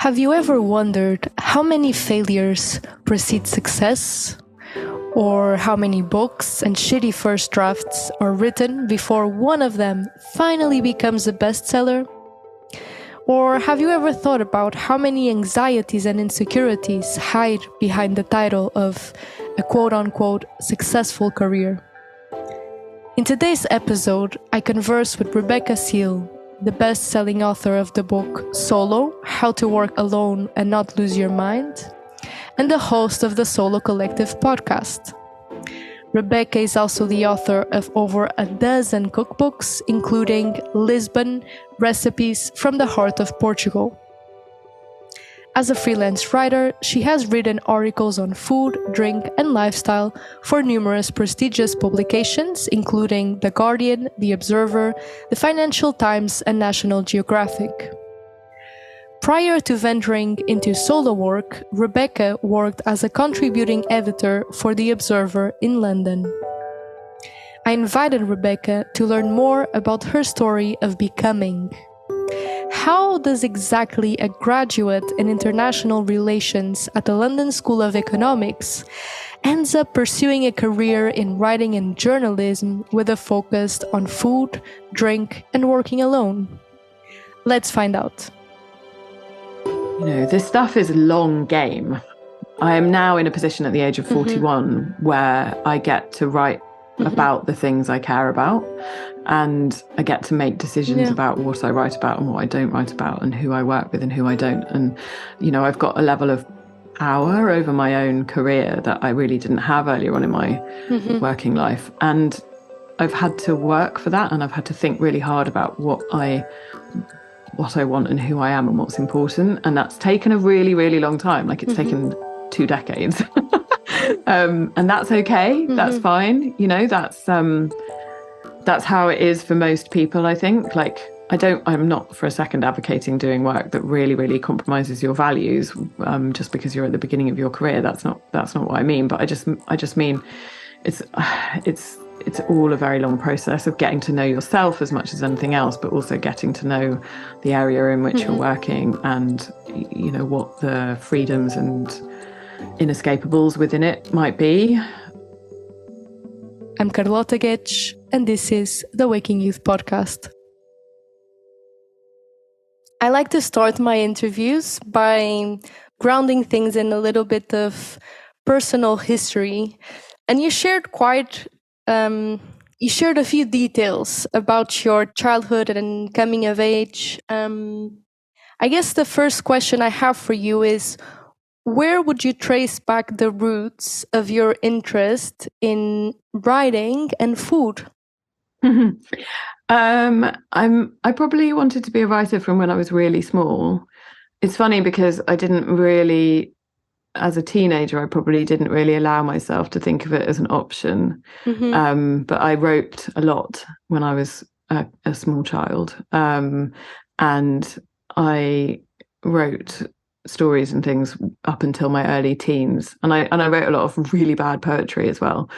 Have you ever wondered how many failures precede success? Or how many books and shitty first drafts are written before one of them finally becomes a bestseller? Or have you ever thought about how many anxieties and insecurities hide behind the title of a quote-unquote successful career? In today's episode, I converse with Rebecca Seal, the best-selling author of the book Solo: How to Work Alone and Not Lose Your Mind, and the host of the Solo Collective podcast. Rebecca is also the author of over a dozen cookbooks, including Lisbon, Recipes from the Heart of Portugal. As a freelance writer, she has written articles on food, drink, and lifestyle for numerous prestigious publications, including The Guardian, The Observer, The Financial Times, and National Geographic. Prior to venturing into solo work, Rebecca worked as a contributing editor for The Observer in London. I invited Rebecca to learn more about her story of becoming. How does exactly a graduate in international relations at the London School of Economics ends up pursuing a career in writing and journalism with a focus on food, drink, and working alone? Let's find out. You know, this stuff is a long game. I am now in a position at the age of 41 where I get to write about the things I care about, and I get to make decisions about what I write about and what I don't write about, and who I work with and who I don't. And, you know, I've got a level of power over my own career that I really didn't have earlier on in my working life. And I've had to work for that, and I've had to think really hard about what I want and who I am and what's important. And that's taken a really, really long time. Like it's taken 2 decades. And that's okay. That's fine. You know, that's how it is for most people, I think. Like, I'm not for a second advocating doing work that really, really compromises your values just because you're at the beginning of your career. That's not what I mean. But I just mean it's all a very long process of getting to know yourself as much as anything else, but also getting to know the area in which you're working and, you know, what the freedoms and inescapables within it might be. I'm Carlota Guedes, and this is the Waking Youth Podcast. I like to start my interviews by grounding things in a little bit of personal history. And you shared a few details about your childhood and coming of age. I guess the first question I have for you is, where would you trace back the roots of your interest in writing and food? I probably wanted to be a writer from when I was really small. It's funny because I didn't really, as a teenager, I probably didn't really allow myself to think of it as an option. But I wrote a lot when I was a small child. And I wrote stories and things up until my early teens. And I wrote a lot of really bad poetry as well.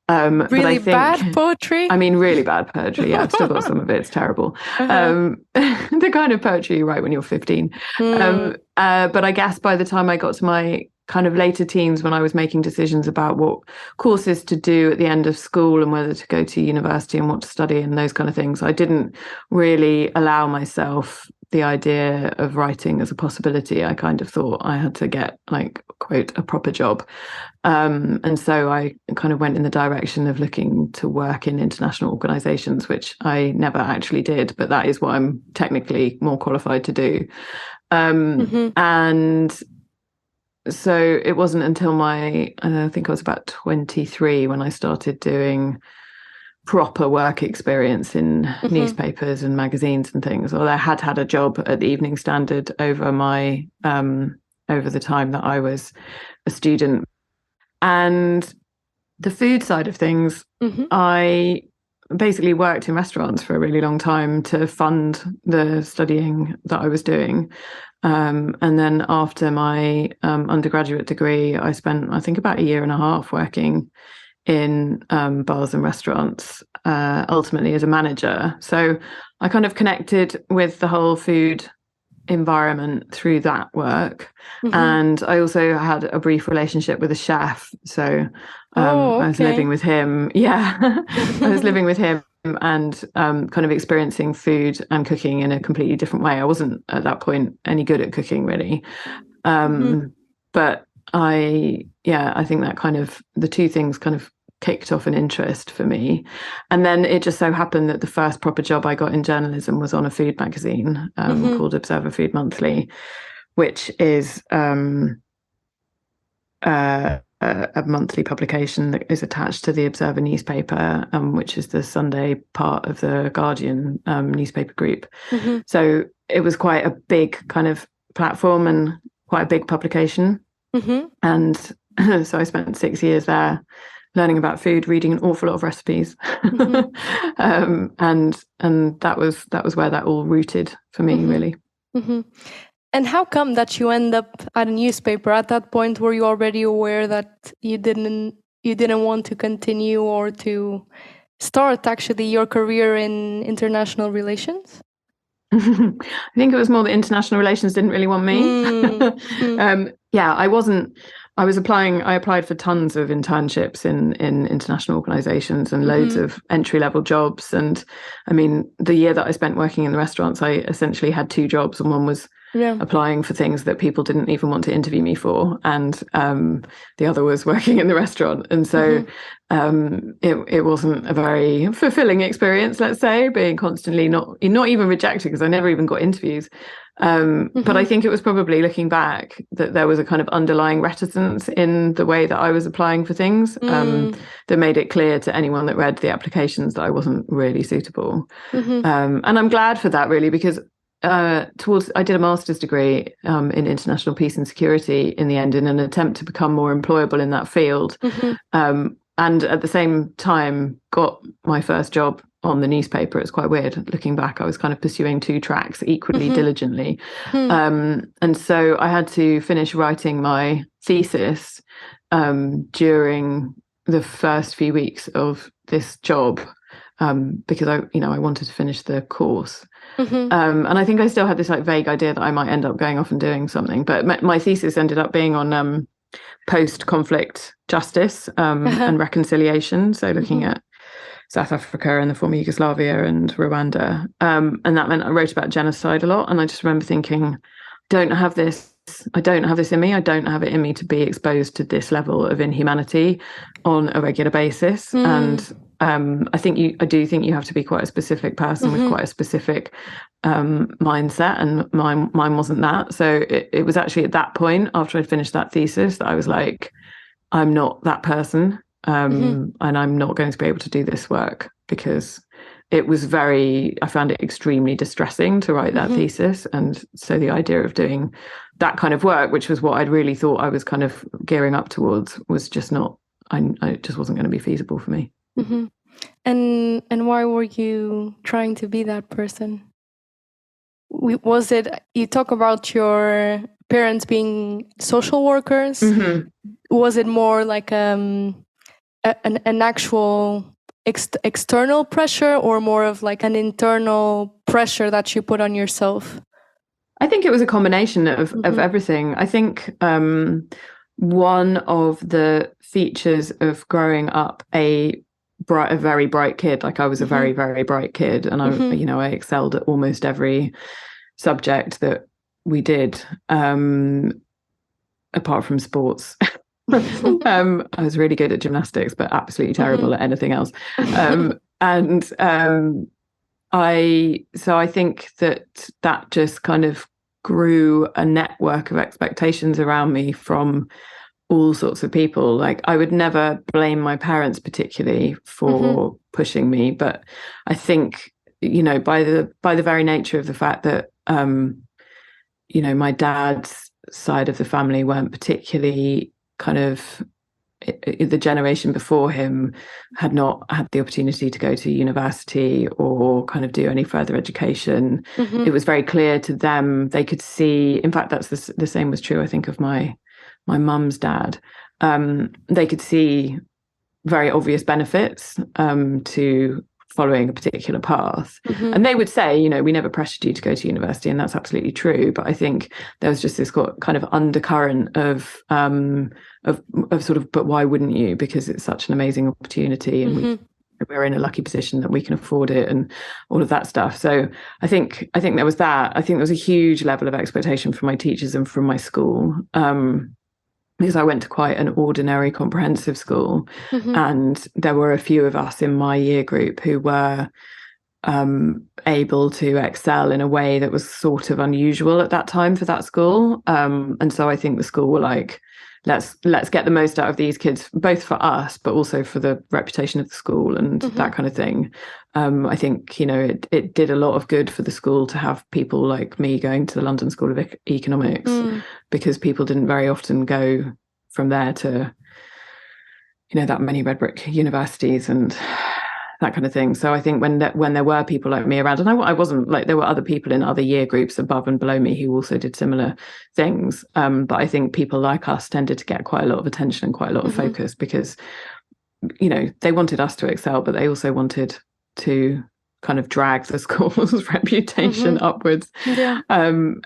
Really bad poetry? I mean, really bad poetry. Yeah, I've still got some of it. It's terrible. The kind of poetry you write when you're 15. But I guess by the time I got to my kind of later teens, when I was making decisions about what courses to do at the end of school and whether to go to university and what to study and those kind of things, I didn't really allow myself the idea of writing as a possibility. I kind of thought I had to get, like, quote, a proper job. And so I kind of went in the direction of looking to work in international organizations, which I never actually did, but that is what I'm technically more qualified to do. And so it wasn't until I think I was about 23 when I started doing proper work experience in newspapers and magazines and things. Well, I had a job at the Evening Standard over the time that I was a student. And the food side of things, I basically worked in restaurants for a really long time to fund the studying that I was doing. And then after my undergraduate degree, I spent, I think, about 1.5 years working in bars and restaurants, ultimately as a manager. So I kind of connected with the whole food environment through that work. And I also had a brief relationship with a chef. So I was living with him. Yeah, I was living with him and kind of experiencing food and cooking in a completely different way. I wasn't at that point any good at cooking, really. But I think that kind of the two things kind of kicked off an interest for me. And then it just so happened that the first proper job I got in journalism was on a food magazine called Observer Food Monthly, which is a monthly publication that is attached to the Observer newspaper, which is the Sunday part of the Guardian newspaper group. So it was quite a big kind of platform and quite a big publication. And so I spent 6 years there learning about food, reading an awful lot of recipes. And that was where that all rooted for me, really. And how come that you end up at a newspaper? At that point, were you already aware that you didn't want to continue or to start actually your career in international relations? I think it was more that international relations didn't really want me. I applied for tons of internships in international organizations and loads of entry-level jobs. And I mean, the year that I spent working in the restaurants, I essentially had 2 jobs, and one was applying for things that people didn't even want to interview me for, and the other was working in the restaurant. And so it wasn't a very fulfilling experience, let's say, being constantly not even rejected, because I never even got interviews. But I think it was probably, looking back, that there was a kind of underlying reticence in the way that I was applying for things that made it clear to anyone that read the applications that I wasn't really suitable. And I'm glad for that, really, because I did a master's degree in international peace and security in the end, in an attempt to become more employable in that field. And at the same time got my first job on the newspaper. It's quite weird looking back. I was kind of pursuing 2 tracks equally diligently. And so I had to finish writing my thesis during the first few weeks of this job, because I wanted to finish the course. And I think I still had this like vague idea that I might end up going off and doing something. But my thesis ended up being on post-conflict justice and reconciliation. So looking at South Africa and the former Yugoslavia and Rwanda. And that meant I wrote about genocide a lot. And I just remember thinking, I don't have this in me. I don't have it in me to be exposed to this level of inhumanity on a regular basis. And I do think you have to be quite a specific person with quite a specific mindset, and mine wasn't that. So it was actually at that point, after I'd finished that thesis, that I was like, I'm not that person. And I'm not going to be able to do this work, because I found it extremely distressing to write that thesis. And so the idea of doing that kind of work, which was what I'd really thought I was kind of gearing up towards, was just not, it just wasn't going to be feasible for me. And why were you trying to be that person? Was it, you talk about your parents being social workers? Was it more like an actual external pressure, or more of like an internal pressure that you put on yourself? I think it was a combination of everything. I think one of the features of growing up a very bright kid, like I was a very, very bright kid, and I excelled at almost every subject that we did, apart from sports. I was really good at gymnastics, but absolutely terrible at anything else. I think that just kind of grew a network of expectations around me from all sorts of people. Like, I would never blame my parents particularly for pushing me, but I think, by the very nature of the fact that my dad's side of the family weren't particularly kind of, the generation before him had not had the opportunity to go to university or kind of do any further education. It was very clear to them. They could see, in fact, that's the same was true, I think, of my mum's dad. They could see very obvious benefits to following a particular path. And they would say, you know, we never pressured you to go to university, and that's absolutely true. But I think there was just this kind of undercurrent of sort of, but why wouldn't you? Because it's such an amazing opportunity, and we're in a lucky position that we can afford it, and all of that stuff. So I think there was that. I think there was a huge level of expectation from my teachers and from my school. Because I went to quite an ordinary comprehensive school, and there were a few of us in my year group who were able to excel in a way that was sort of unusual at that time for that school. And so I think the school were like, let's get the most out of these kids, both for us, but also for the reputation of the school and that kind of thing. I think, you know, it did a lot of good for the school to have people like me going to the London School of Economics, because people didn't very often go from there to, you know, that many red brick universities and that kind of thing. So I think when there were people like me around, and I wasn't like, there were other people in other year groups above and below me who also did similar things. But I think people like us tended to get quite a lot of attention and quite a lot of focus, because, you know, they wanted us to excel, but they also wanted to kind of drag the school's reputation upwards. And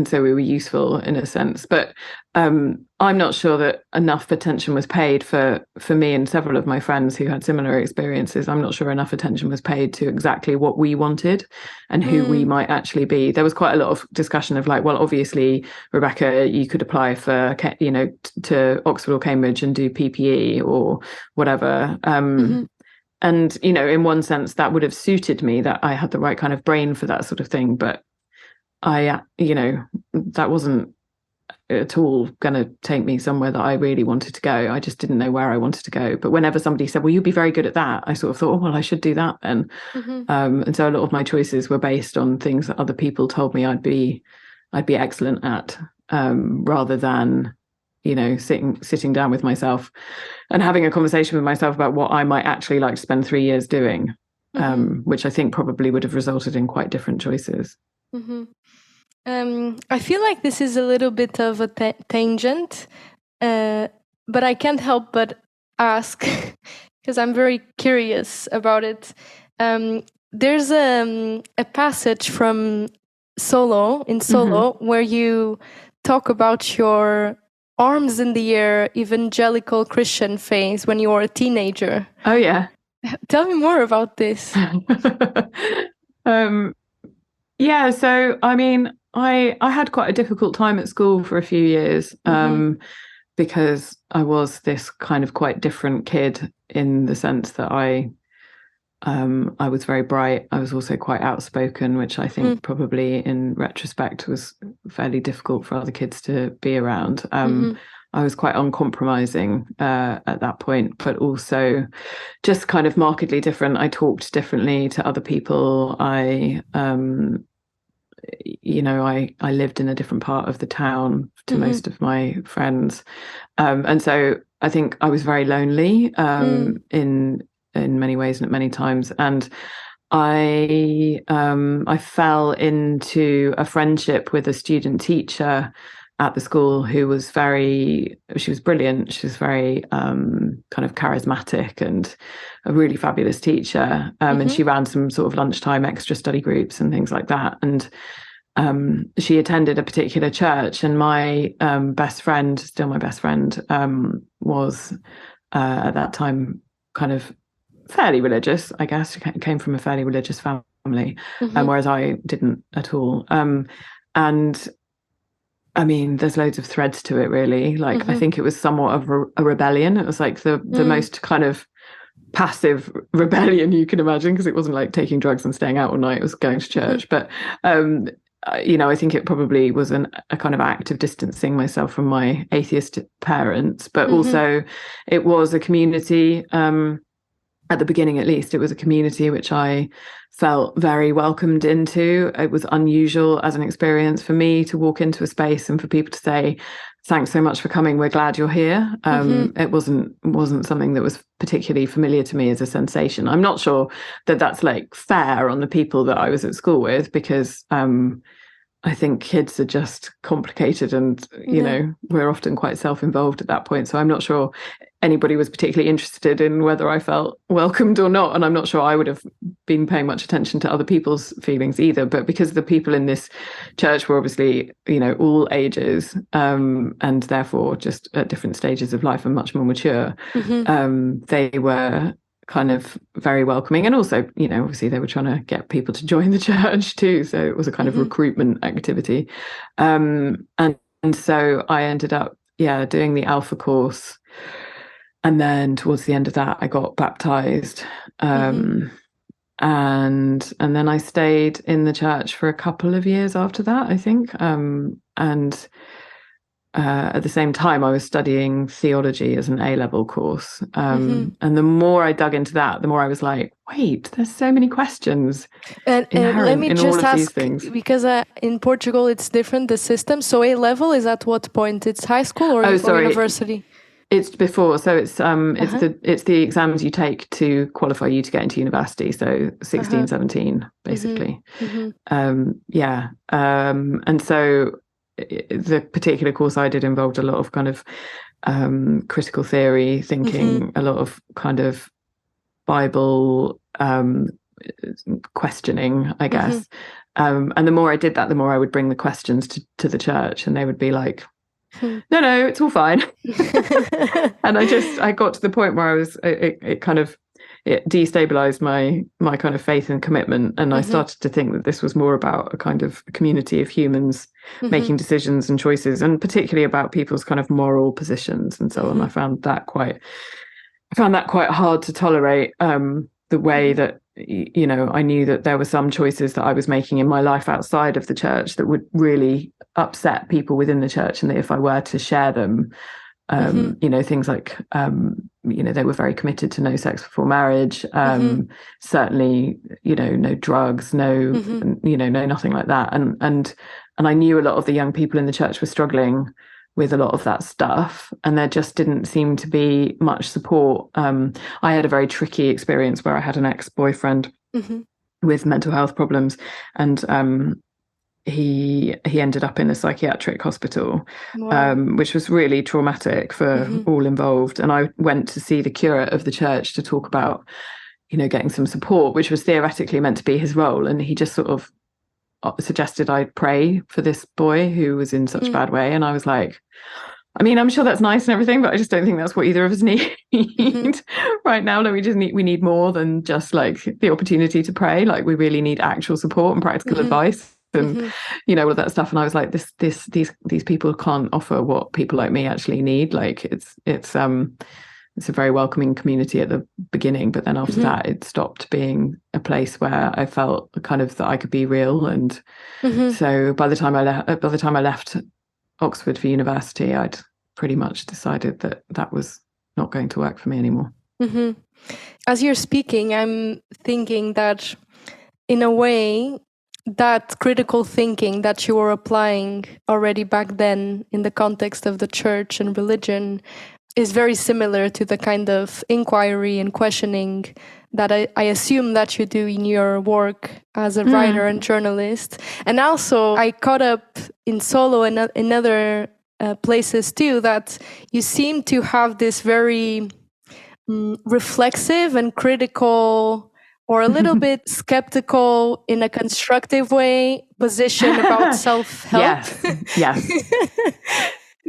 so we were useful in a sense. But I'm not sure that enough attention was paid for me and several of my friends who had similar experiences. I'm not sure enough attention was paid to exactly what we wanted and who we might actually be. There was quite a lot of discussion of like, well, obviously, Rebecca, you could apply for, you know, to Oxford or Cambridge and do PPE or whatever. And, you know, in one sense, that would have suited me, that I had the right kind of brain for that sort of thing. But you know, that wasn't at all going to take me somewhere that I really wanted to go. I just didn't know where I wanted to go. But whenever somebody said, well, you'd be very good at that, I sort of thought, oh, well, I should do that then. And so a lot of my choices were based on things that other people told me I'd be excellent at, rather than, you know, sitting down with myself and having a conversation with myself about what I might actually like to spend 3 years doing, which I think probably would have resulted in quite different choices. I feel like this is a little bit of a tangent, but I can't help but ask, because I'm very curious about it. There's a passage from Solo, where you talk about your arms in the air evangelical Christian phase when you were a teenager. Oh, yeah. Tell me more about this. Yeah, so I mean, I had quite a difficult time at school for a few years, because I was this kind of quite different kid, in the sense that I was very bright. I was also quite outspoken, which I think probably in retrospect was fairly difficult for other kids to be around. I was quite uncompromising at that point, but also just kind of markedly different. I talked differently to other people. I lived in a different part of the town to most of my friends. And so I think I was very lonely in many ways and at many times. And I fell into a friendship with a student teacher at the school who was she was brilliant. She was very kind of charismatic and a really fabulous teacher. And she ran some sort of lunchtime extra study groups and things like that. And she attended a particular church, and my best friend, still my best friend, was at that time kind of fairly religious, I guess. She came from a fairly religious family, whereas I didn't at all. And I mean, there's loads of threads to it, really. Like, I think it was somewhat of a rebellion. It was like the most kind of passive rebellion you can imagine, because it wasn't like taking drugs and staying out all night. It was going to church. But, you know, I think it probably was a kind of act of distancing myself from my atheist parents. But also it was a community, at the beginning at least, it was a community which I felt very welcomed into. It was unusual as an experience for me to walk into a space and for people to say, thanks so much for coming, we're glad you're here. It wasn't something that was particularly familiar to me as a sensation. I'm not sure that that's like fair on the people that I was at school with, because I think kids are just complicated, and you know, we're often quite self-involved at that point. So I'm not sure anybody was particularly interested in whether I felt welcomed or not, and I'm not sure I would have been paying much attention to other people's feelings either. But because the people in this church were obviously, you know, all ages, and therefore just at different stages of life and much more mature, they were kind of very welcoming. And also, you know, obviously they were trying to get people to join the church too, so it was a kind of recruitment activity. And so I ended up doing the Alpha course, and then towards the end of that I got baptized, and then I stayed in the church for a couple of years after that, I think, and at the same time, I was studying theology as an A-level course. And the more I dug into that, the more I was like, wait, there's so many questions and let me just ask, because in Portugal, it's different, the system. So A-level is at what point? It's high school or university? It's before. So it's the exams you take to qualify you to get into university. So 16, 17, basically. And so the particular course I did involved a lot of kind of critical theory thinking, a lot of kind of Bible questioning, I guess. And the more I did that, the more I would bring the questions to the church, and they would be like, no, it's all fine. And I got to the point where I was, it destabilized my kind of faith and commitment. And I started to think that this was more about a kind of community of humans making decisions and choices, and particularly about people's kind of moral positions and so on. I found that quite hard to tolerate, the way that, you know, I knew that there were some choices that I was making in my life outside of the church that would really upset people within the church, and that if I were to share them, you know, things like, you know, they were very committed to no sex before marriage, certainly, you know, no drugs, no, you know, no, nothing like that. And I knew a lot of the young people in the church were struggling with a lot of that stuff, and there just didn't seem to be much support. I had a very tricky experience where I had an ex-boyfriend with mental health problems, and he ended up in a psychiatric hospital. Wow. Which was really traumatic for all involved. And I went to see the curate of the church to talk about, you know, getting some support, which was theoretically meant to be his role. And he just sort of suggested I pray for this boy who was in such a bad way. And I was like, I mean, I'm sure that's nice and everything, but I just don't think that's what either of us need right now. Like, we need more than just like the opportunity to pray. Like, we really need actual support and practical advice, and you know, all of that stuff. And I was like, these people can't offer what people like me actually need. Like, it's a very welcoming community at the beginning, but then after that, it stopped being a place where I felt kind of that I could be real. And so by the time I left Oxford for university, I'd pretty much decided that was not going to work for me anymore. As you're speaking, I'm thinking that in a way, that critical thinking that you were applying already back then in the context of the church and religion is very similar to the kind of inquiry and questioning that I assume that you do in your work as a writer and journalist. And also, I caught up in Solo and in other places too, that you seem to have this very reflexive and critical, or a little bit skeptical in a constructive way, position about self-help. Yes.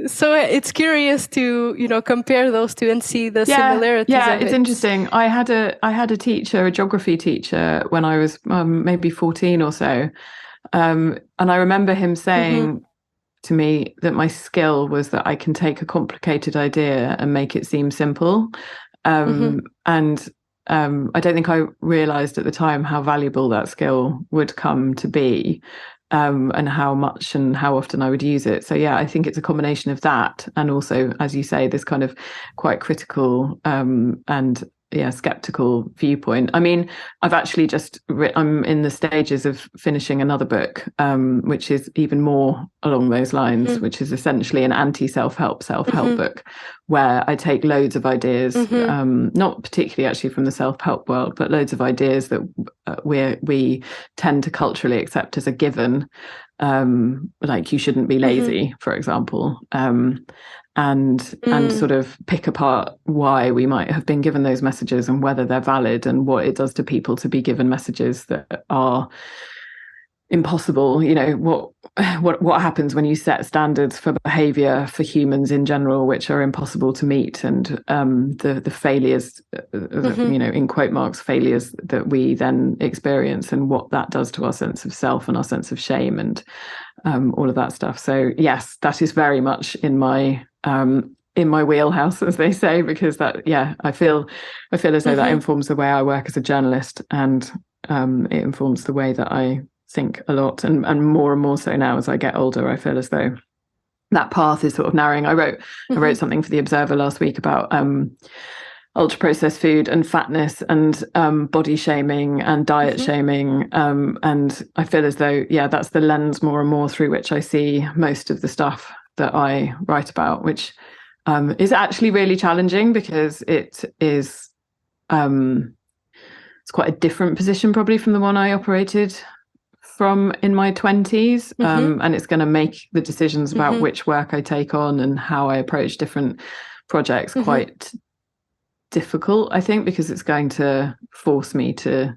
So it's curious to, you know, compare those two and see the similarities. Yeah, it's interesting. I had a teacher, a geography teacher, when I was maybe 14 or so, and I remember him saying to me that my skill was that I can take a complicated idea and make it seem simple. And I don't think I realised at the time how valuable that skill would come to be. And how much and how often I would use it. So yeah, I think it's a combination of that, and also, as you say, this kind of quite critical and skeptical viewpoint. I mean, I've actually I'm in the stages of finishing another book, which is even more along those lines, which is essentially an anti-self-help book, where I take loads of ideas, not particularly actually from the self-help world, but loads of ideas that we tend to culturally accept as a given, like you shouldn't be lazy, for example, and sort of pick apart why we might have been given those messages and whether they're valid, and what it does to people to be given messages that are impossible. You know, what happens when you set standards for behavior for humans in general which are impossible to meet, and the failures, you know, in quote marks, failures that we then experience, and what that does to our sense of self and our sense of shame, and all of that stuff. So yes, that is very much in my wheelhouse, as they say, because that, I feel as though that informs the way I work as a journalist, and it informs the way that I think a lot, and more so now as I get older. I feel as though that path is sort of narrowing. I wrote something for the Observer last week about ultra processed food and fatness and body shaming and diet shaming, and I feel as though that's the lens more and more through which I see most of the stuff that I write about, which is actually really challenging, because it is it's quite a different position probably from the one I operated from in my 20s, and it's going to make the decisions about which work I take on and how I approach different projects quite difficult, I think, because it's going to force me to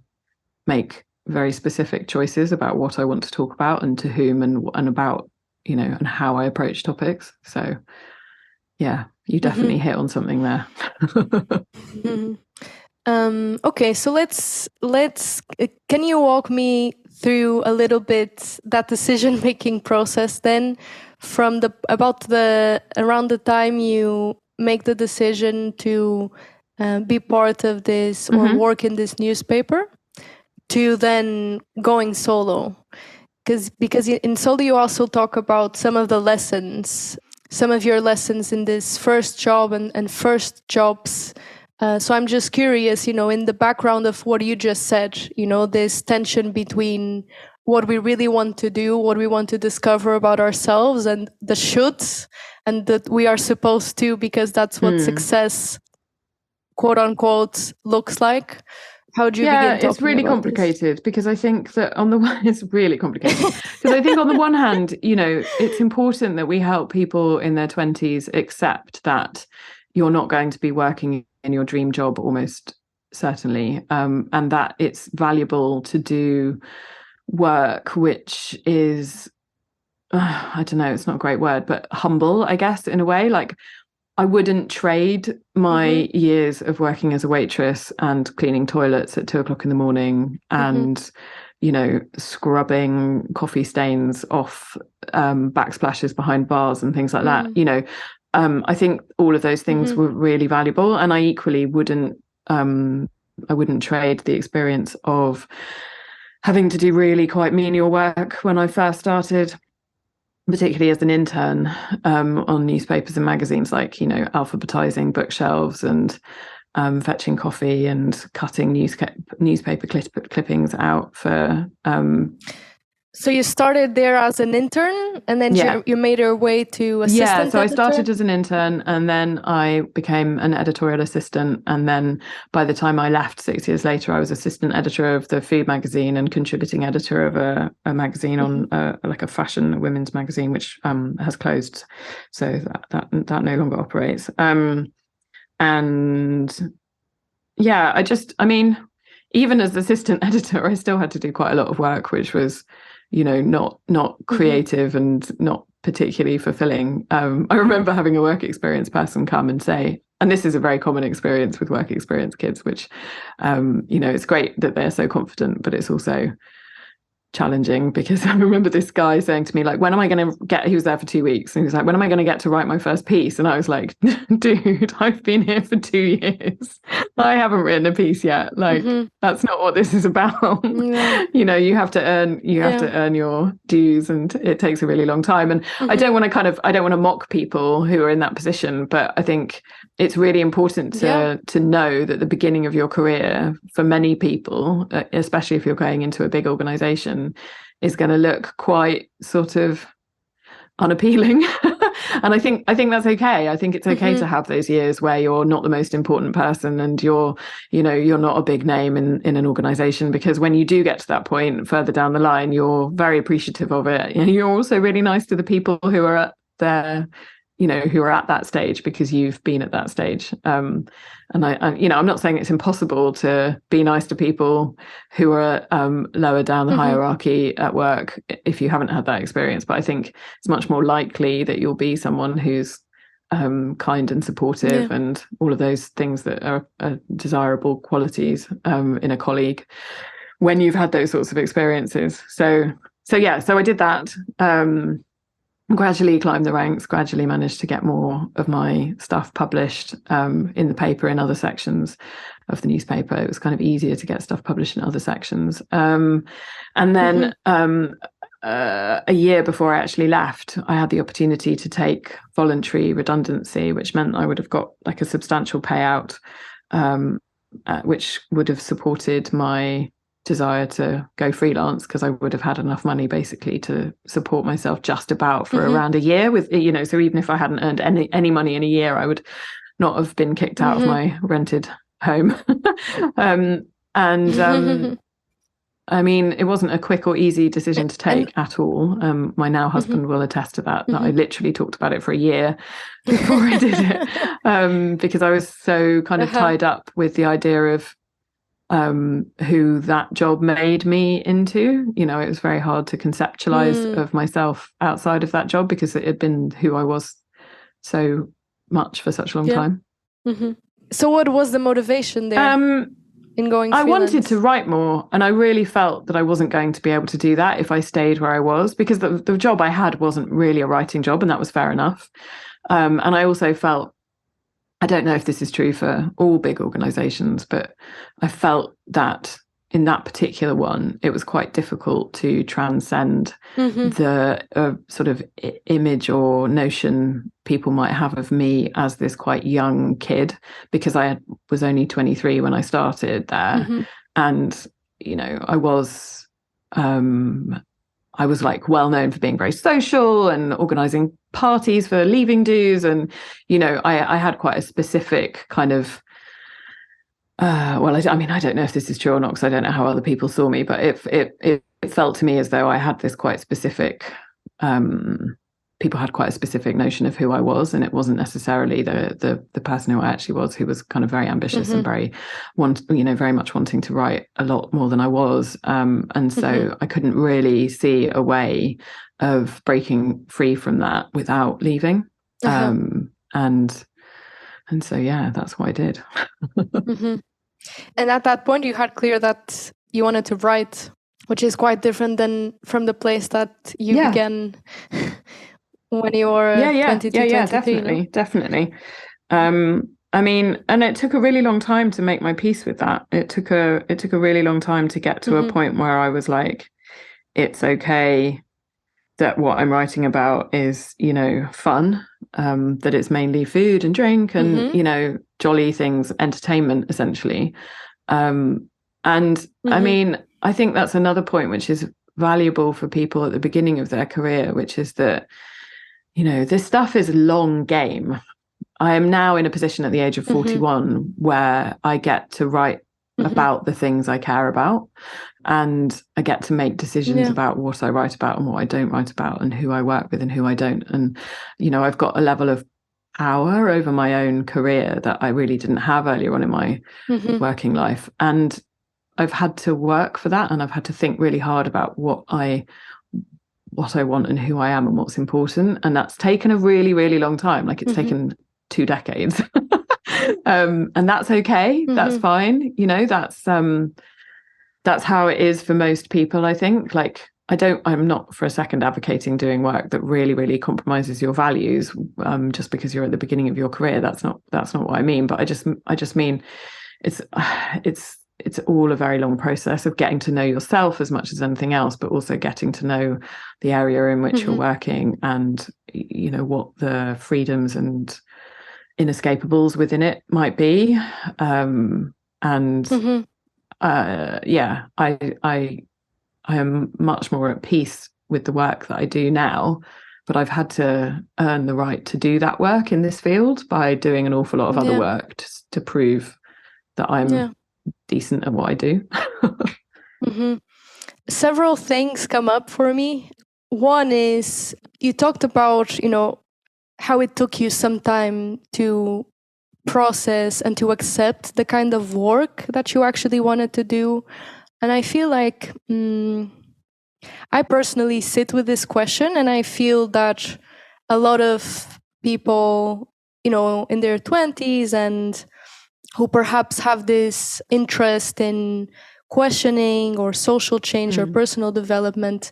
make very specific choices about what I want to talk about and to whom, and about, you know, and how I approach topics. So you definitely hit on something there. Okay, so let's can you walk me through a little bit that decision-making process then, from around the time you make the decision to be part of this or work in this newspaper, to then going solo? Because in solo you also talk about some of your lessons in this first job and first jobs. So I'm just curious, you know, in the background of what you just said, you know, this tension between what we really want to do, what we want to discover about ourselves, and the shoulds, and that we are supposed to, because that's what success, quote unquote, looks like. How do you begin talking it's really about complicated this? Because I think that it's really complicated because I think on the one hand, you know, it's important that we help people in their 20s accept that you're not going to be working in your dream job, almost certainly, and that it's valuable to do work which is, I don't know, it's not a great word, but humble, I guess, in a way. Like, I wouldn't trade my years of working as a waitress and cleaning toilets at 2:00 in the morning and, you know, scrubbing coffee stains off backsplashes behind bars and things like that. You know, I think all of those things were really valuable, and I equally wouldn't trade the experience of having to do really quite menial work when I first started, particularly as an intern, on newspapers and magazines, like, you know, alphabetizing bookshelves and fetching coffee and cutting newspaper clippings out for. So you started there as an intern, and then you made your way to assistant editor? I started as an intern, and then I became an editorial assistant. And then by the time I left 6 years later, I was assistant editor of the food magazine and contributing editor of a magazine on like a fashion women's magazine, which has closed. So that no longer operates. I mean, even as assistant editor, I still had to do quite a lot of work, which was, you know, not creative and not particularly fulfilling. I remember having a work experience person come and say, and this is a very common experience with work experience kids, which, you know, it's great that they're so confident, but it's also challenging, because I remember this guy saying to me, like, when am I going to get, he was there for 2 weeks, and he was like, when am I going to get to write my first piece? And I was like, dude, I've been here for 2 years. I haven't written a piece yet. Like, that's not what this is about. You know, you have to earn your dues, and it takes a really long time. And I don't want to mock people who are in that position, but I think it's really important to know that the beginning of your career, for many people, especially if you're going into a big organization, is going to look quite sort of unappealing. And I think that's okay. I think it's okay to have those years where you're not the most important person, and you're not a big name in an organization, because when you do get to that point further down the line, you're very appreciative of it. And you're also really nice to the people who are at their, who are at that stage, because you've been at that stage. And I'm not saying it's impossible to be nice to people who are lower down the hierarchy at work if you haven't had that experience. But I think it's much more likely that you'll be someone who's kind and supportive, and all of those things that are desirable qualities in a colleague when you've had those sorts of experiences. So I did that. Gradually climbed the ranks, gradually managed to get more of my stuff published in the paper, in other sections of the newspaper. It was kind of easier to get stuff published in other sections. And then a year before I actually left, I had the opportunity to take voluntary redundancy, which meant I would have got like a substantial payout, which would have supported my desire to go freelance, because I would have had enough money basically to support myself just about for around a year, with so even if I hadn't earned any money in a year, I would not have been kicked out of my rented home. I mean, it wasn't a quick or easy decision to take at all. My now husband will attest to that I literally talked about it for a year before I did it, because I was so kind of tied up with the idea of who that job made me into. It was very hard to conceptualize of myself outside of that job, because it had been who I was so much for such a long time. So what was the motivation there in going freelance? I wanted to write more, and I really felt that I wasn't going to be able to do that if I stayed where I was, because the job I had wasn't really a writing job, and that was fair enough. And I also felt, I don't know if this is true for all big organizations, but I felt that in that particular one, it was quite difficult to transcend the sort of image or notion people might have of me as this quite young kid, because I was only 23 when I started there. And, I was like well known for being very social and organizing parties for leaving dues. And, I had quite a specific kind of, I don't know if this is true or not, because I don't know how other people saw me, but it felt to me as though I had this quite specific, people had quite a specific notion of who I was, and it wasn't necessarily the person who I actually was, who was kind of very ambitious and very much wanting to write a lot more than I was. And so I couldn't really see a way of breaking free from that without leaving. And so, that's what I did. And at that point, you had clear that you wanted to write, which is quite different than from the place that you began when you were 22, 23. Definitely. And it took a really long time to make my peace with that. It took a really long time to get to a point where I was like, it's okay that what I'm writing about is, fun, that it's mainly food and drink and, jolly things, entertainment, essentially. I think that's another point which is valuable for people at the beginning of their career, which is that, this stuff is a long game. I am now in a position at the age of 41 where I get to write about the things I care about, and I get to make decisions about what I write about and what I don't write about, and who I work with and who I don't. And, I've got a level of power over my own career that I really didn't have earlier on in my working life. And I've had to work for that, and I've had to think really hard about what I want and who I am and what's important. And that's taken a really, really long time. Like it's taken 2 decades. And that's okay. That's fine. That's that's how it is for most people, I think. Like, I'm not for a second advocating doing work that really, really compromises your values, just because you're at the beginning of your career. That's not what I mean. But I just mean it's all a very long process of getting to know yourself as much as anything else, but also getting to know the area in which you're working, and what the freedoms and inescapables within it might be. I am much more at peace with the work that I do now, but I've had to earn the right to do that work in this field by doing an awful lot of other work to prove that I'm decent at what I do. Several things come up for me. One is, you talked about, how it took you some time to process and to accept the kind of work that you actually wanted to do. And I feel like I personally sit with this question, and I feel that a lot of people, in their 20s and who perhaps have this interest in questioning or social change or personal development,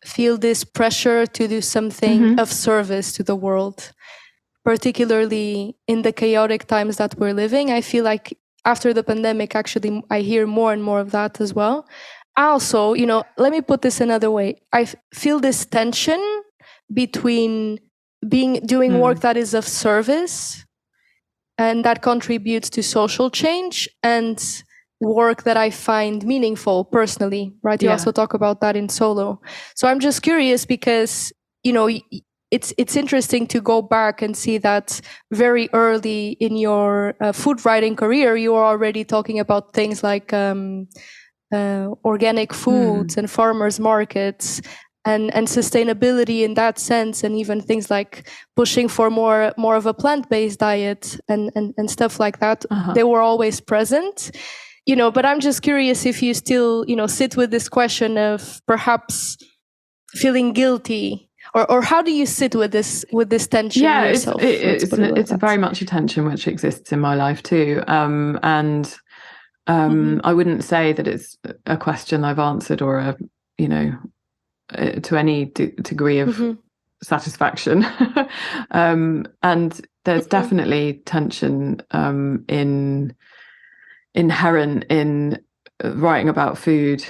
feel this pressure to do something of service to the world, particularly in the chaotic times that we're living. I feel like after the pandemic, actually, I hear more and more of that as well. Also, let me put this another way. I feel this tension between doing work that is of service and that contributes to social change, and work that I find meaningful personally, right? You also talk about that in Solo. So I'm just curious because, it's interesting to go back and see that very early in your food writing career, you are already talking about things like organic foods and farmers markets and sustainability in that sense, and even things like pushing for more of a plant-based diet and stuff like that. They were always present, but I'm just curious if you still, sit with this question of perhaps feeling guilty. Or how do you sit with this tension yourself? It's very much a tension which exists in my life too. I wouldn't say that it's a question I've answered or to any degree of satisfaction. And there's definitely tension inherent in writing about food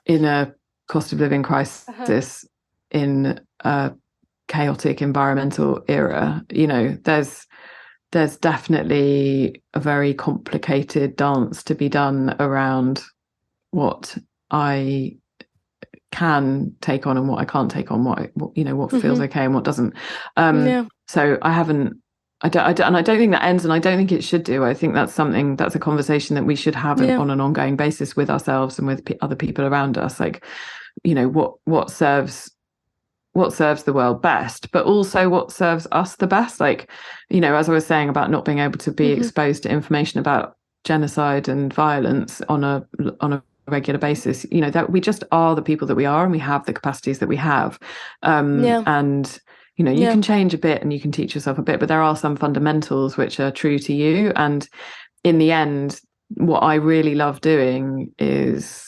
in a cost of living crisis, in a chaotic environmental era. There's definitely a very complicated dance to be done around what I can take on and what I can't take on, what feels okay and what doesn't. So I don't think that ends, and I don't think it should do. I think that's a conversation that we should have on an ongoing basis with ourselves and with other people around us. Like, what serves the world best, but also what serves us the best. Like, as I was saying about not being able to be exposed to information about genocide and violence on a regular basis, that we just are the people that we are, and we have the capacities that we have. And you can change a bit and you can teach yourself a bit, but there are some fundamentals which are true to you. And in the end, what I really love doing is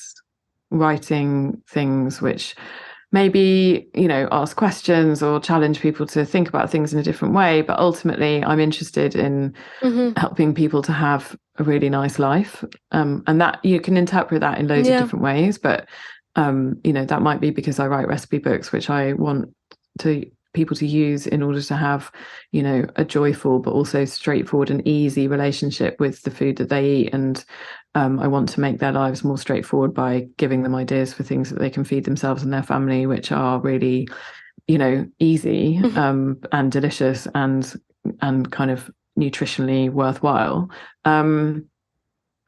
writing things which maybe, ask questions or challenge people to think about things in a different way. But ultimately, I'm interested in helping people to have a really nice life. And that you can interpret that in loads of different ways. But, that might be because I write recipe books, which I want people to use in order to have, a joyful but also straightforward and easy relationship with the food that they eat. And I want to make their lives more straightforward by giving them ideas for things that they can feed themselves and their family, which are really, easy and delicious and kind of nutritionally worthwhile. So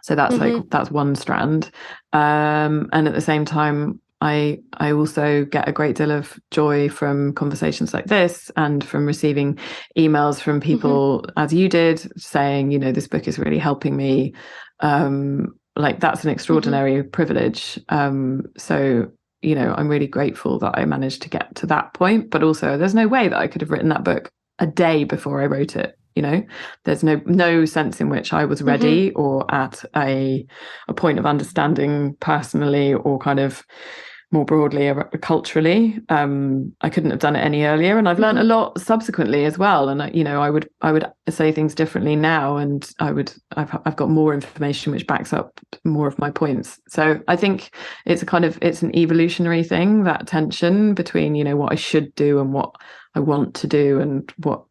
that's that's one strand. And at the same time, I also get a great deal of joy from conversations like this and from receiving emails from people, as you did, saying, this book is really helping me. Like, that's an extraordinary privilege. So, I'm really grateful that I managed to get to that point. But also, there's no way that I could have written that book a day before I wrote it. You know, there's no sense in which I was ready or at a point of understanding personally or kind of more broadly culturally. I couldn't have done it any earlier, and I've learned a lot subsequently as well. And I would say things differently now, and I've got more information which backs up more of my points. So I think it's an evolutionary thing, that tension between what I should do and what I want to do, and what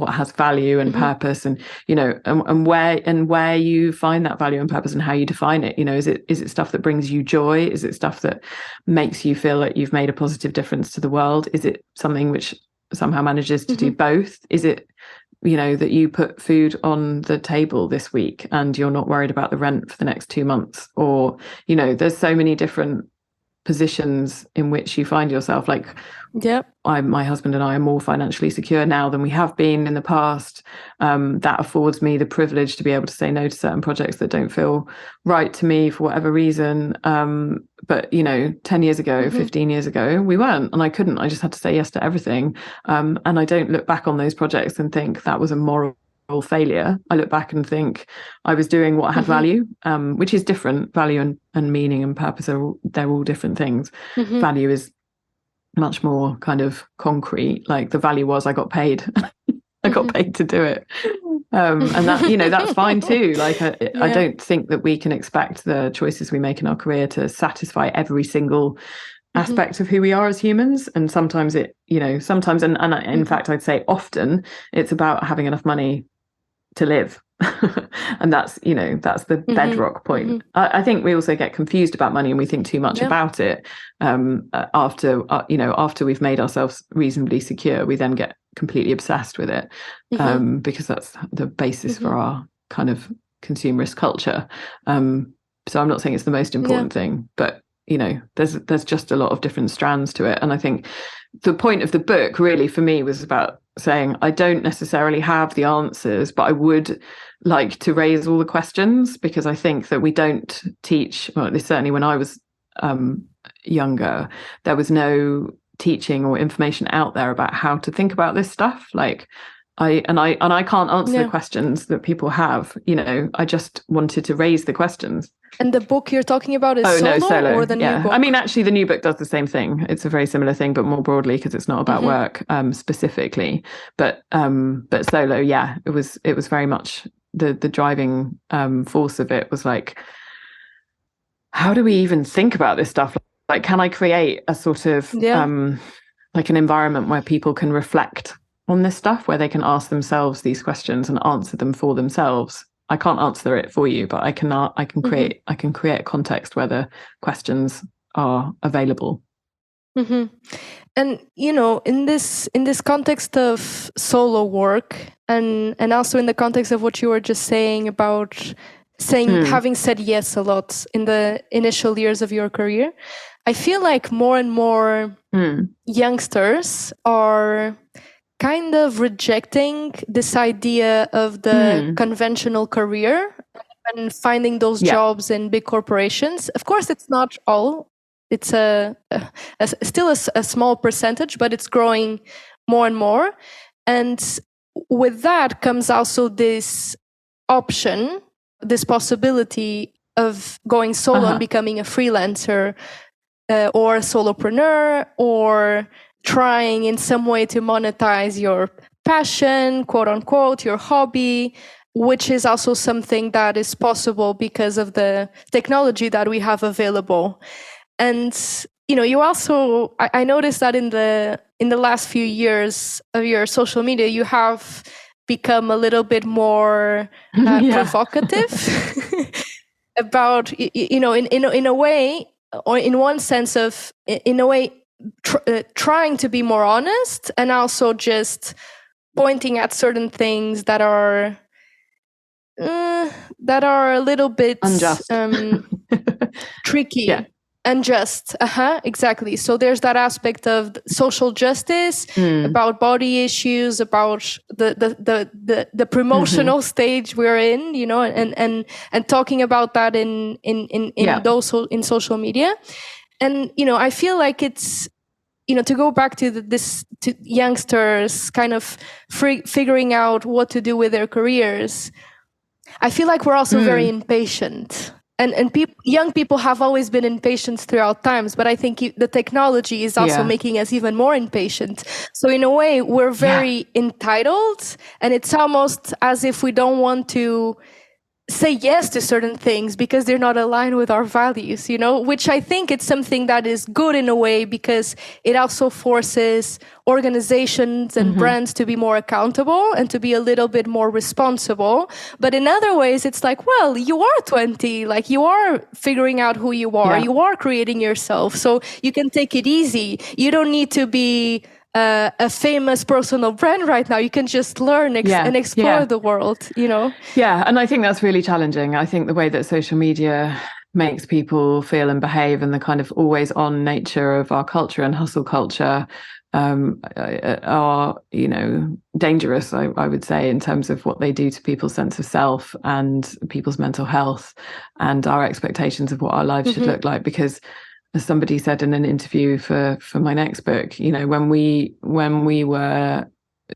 has value and purpose, and and where you find that value and purpose and how you define it. Is it stuff that brings you joy? Is it stuff that makes you feel that you've made a positive difference to the world? Is it something which somehow manages to do both? Is it that you put food on the table this week and you're not worried about the rent for the next 2 months? Or there's so many different positions in which you find yourself. Like, my husband and I are more financially secure now than we have been in the past. That affords me the privilege to be able to say no to certain projects that don't feel right to me for whatever reason. But 10 years ago, 15 years ago, we weren't, and I couldn't. I just had to say yes to everything. And I don't look back on those projects and think that was a moral failure. I look back and think I was doing what had value, which is different. Value and meaning and purpose they're all different things. Value is much more kind of concrete. Like, the value was I got paid. I got paid to do it. And that, that's fine too. Like, I don't think that we can expect the choices we make in our career to satisfy every single aspect of who we are as humans. And sometimes and in fact, I'd say often it's about having enough money to live. And that's the bedrock point. I think we also get confused about money, and we think too much about it. After we've made ourselves reasonably secure, we then get completely obsessed with it, because that's the basis for our kind of consumerist culture. So I'm not saying it's the most important thing, but there's just a lot of different strands to it. And I think the point of the book really for me was about saying I don't necessarily have the answers, but I would like to raise all the questions, because I think that we don't teach, well, certainly when I was younger, there was no teaching or information out there about how to think about this stuff. Like, I can't answer the questions that people have. I just wanted to raise the questions. And the book you're talking about is Solo, or the new book? I mean, actually, the new book does the same thing. It's a very similar thing, but more broadly, because it's not about work specifically. But Solo, it was very much the driving force of it was like, how do we even think about this stuff? Like, can I create a sort of like an environment where people can reflect on this stuff, where they can ask themselves these questions and answer them for themselves? I can't answer it for you, but I can create a context where the questions are available. And in this context of solo work, and also in the context of what you were just saying about having said yes a lot in the initial years of your career, I feel like more and more youngsters are kind of rejecting this idea of the conventional career and finding those jobs in big corporations. Of course, it's not all. It's still a small percentage, but it's growing more and more. And with that comes also this option, this possibility of going solo and becoming a freelancer or a solopreneur, or trying in some way to monetize your passion, quote unquote, your hobby, which is also something that is possible because of the technology that we have available. And you also, I noticed that in the last few years of your social media, you have become a little bit more provocative about, in a way, or in one sense of, in a way, trying to be more honest, and also just pointing at certain things that are a little bit unjust, tricky. Unjust. Exactly. So there's that aspect of social justice, about body issues, about the promotional stage we're in, and talking about that in social media. And I feel like it's to go back to to youngsters kind of figuring out what to do with their careers, I feel like we're also very impatient. And young people have always been impatient throughout times, but I think the technology is also making us even more impatient. So in a way, we're very entitled, and it's almost as if we don't want to say yes to certain things because they're not aligned with our values, which I think it's something that is good in a way, because it also forces organizations and brands to be more accountable and to be a little bit more responsible. But in other ways, it's like, well, you are 20, like you are figuring out who you are, you are creating yourself. So you can take it easy. You don't need to be a famous personal brand right now. You can just learn and explore the world, Yeah, and I think that's really challenging. I think the way that social media makes people feel and behave, and the kind of always on nature of our culture and hustle culture are, dangerous, I would say, in terms of what they do to people's sense of self and people's mental health and our expectations of what our lives should look like. Because as somebody said in an interview for my next book, when we were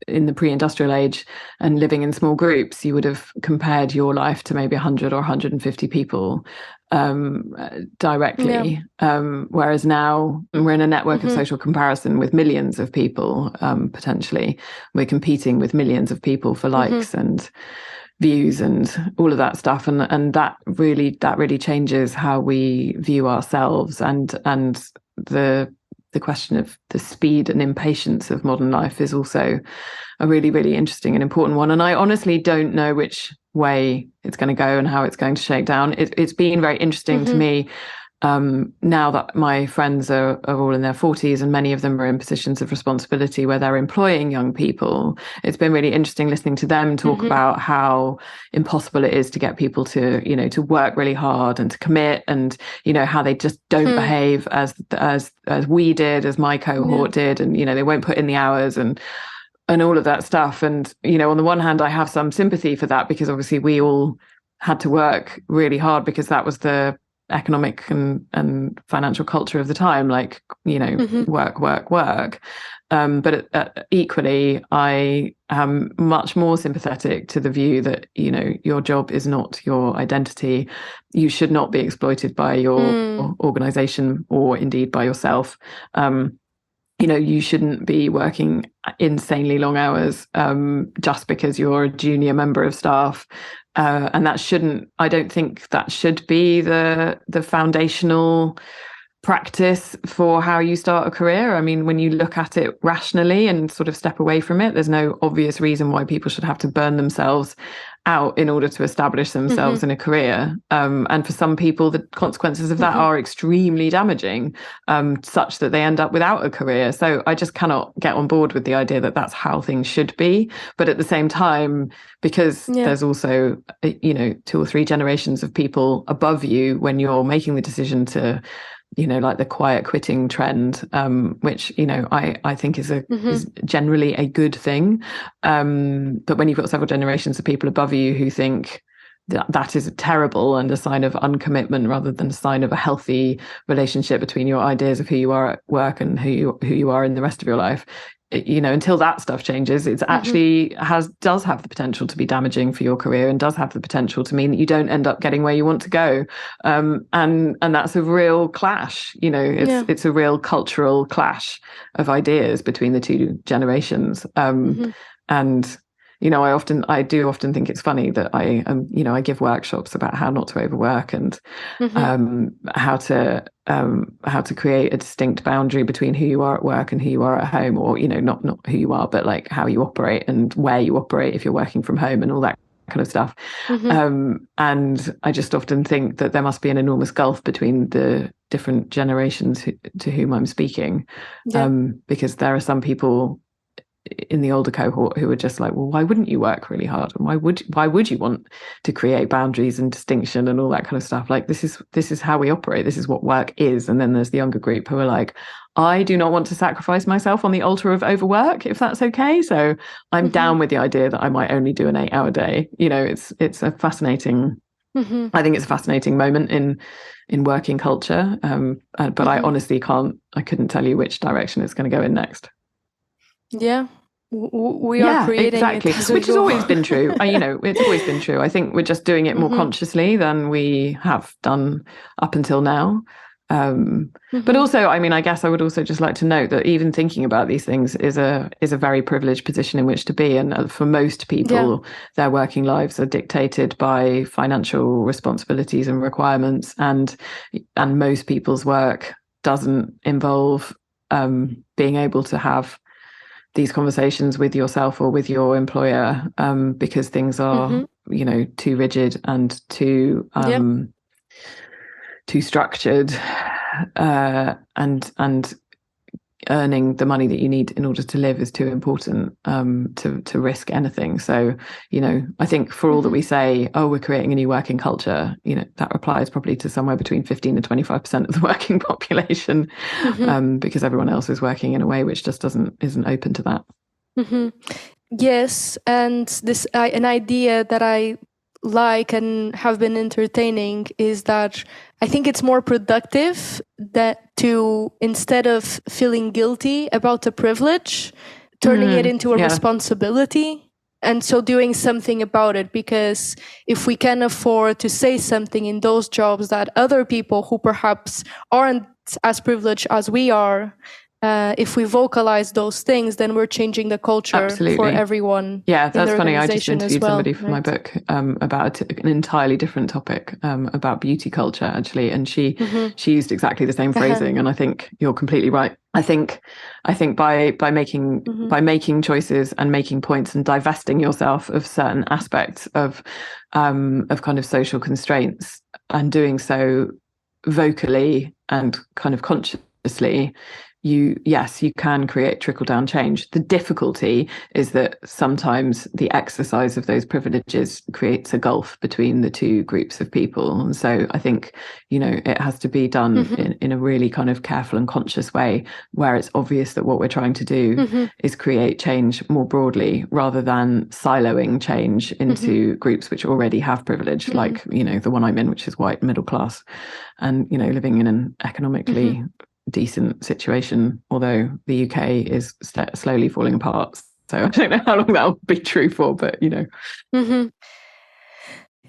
in the pre-industrial age and living in small groups, you would have compared your life to maybe 100 or 150 people directly. Whereas now we're in a network of social comparison with millions of people, potentially. We're competing with millions of people for likes and views and all of that stuff, and that really changes how we view ourselves, and the question of the speed and impatience of modern life is also a really, really interesting and important one. And I honestly don't know which way it's going to go and how it's going to shake down. It's been very interesting to me now that my friends are all in their 40s, and many of them are in positions of responsibility where they're employing young people. It's been really interesting listening to them talk about how impossible it is to get people to, to work really hard and to commit, and, how they just don't behave as we did, as my cohort did. And, they won't put in the hours and all of that stuff. And, on the one hand, I have some sympathy for that, because obviously we all had to work really hard because that was the economic and financial culture of the time, like, work. But equally, I am much more sympathetic to the view that, your job is not your identity. You should not be exploited by your organization, or indeed by yourself. You shouldn't be working insanely long hours just because you're a junior member of staff. And I don't think that should be the foundational practice for how you start a career. I mean, when you look at it rationally and sort of step away from it, there's no obvious reason why people should have to burn themselves out in order to establish themselves in a career. And for some people, the consequences of that are extremely damaging, such that they end up without a career. So I just cannot get on board with the idea that that's how things should be. But at the same time, because there's also, 2 or 3 generations of people above you when you're making the decision to, like the quiet quitting trend, which, I think is is generally a good thing. But when you've got several generations of people above you who think that is terrible and a sign of uncommitment rather than a sign of a healthy relationship between your ideas of who you are at work and who you are in the rest of your life, until that stuff changes, it's actually does have the potential to be damaging for your career, and does have the potential to mean that you don't end up getting where you want to go. And that's a real clash. It's a real cultural clash of ideas between the 2 generations. And I do often think it's funny that I give workshops about how not to overwork, and how to create a distinct boundary between who you are at work and who you are at home, or not who you are, but like how you operate and where you operate if you're working from home and all that kind of stuff. And I just often think that there must be an enormous gulf between the different generations to whom I'm speaking, because there are some people in the older cohort who are just like, well, why wouldn't you work really hard, and why would you want to create boundaries and distinction and all that kind of stuff? Like, this is how we operate, this is what work is. And then there's the younger group who are like, I do not want to sacrifice myself on the altar of overwork, if that's okay. So I'm down with the idea that I might only do an 8-hour day. It's a fascinating I think it's a fascinating moment in working culture, but I honestly couldn't tell you which direction it's going to go in next. Yeah. We are creating exactly. it, which has always been true. It's always been true. I think we're just doing it more consciously than we have done up until now. But also, I guess I would also just like to note that even thinking about these things is a very privileged position in which to be. And for most people, their working lives are dictated by financial responsibilities and requirements. And most people's work doesn't involve being able to have these conversations with yourself or with your employer, because things are, too rigid and too structured, and earning the money that you need in order to live is too important to risk anything. So, I think for all that we say, oh, we're creating a new working culture, that applies probably to somewhere between 15 and 25% of the working population, because everyone else is working in a way which just isn't open to that. Yes, and this an idea that I like and have been entertaining is that I think it's more productive that to, instead of feeling guilty about the privilege, turning it into a responsibility, and so doing something about it. Because if we can afford to say something in those jobs that other people who perhaps aren't as privileged as we are, if we vocalize those things, then we're changing the culture for everyone. Yeah, that's funny. I just interviewed somebody for my book about an entirely different topic, about beauty culture, actually, and she used exactly the same phrasing. And I think you're completely right. I think by making choices and making points and divesting yourself of certain aspects of kind of social constraints, and doing so vocally and kind of consciously, you can create trickle-down change. The difficulty is that sometimes the exercise of those privileges creates a gulf between the two groups of people. And so I think, it has to be done in a really kind of careful and conscious way, where it's obvious that what we're trying to do is create change more broadly, rather than siloing change into groups which already have privilege, like, the one I'm in, which is white middle class, and, living in an economically decent situation, although the UK is slowly falling apart. So I don't know how long that'll be true for, but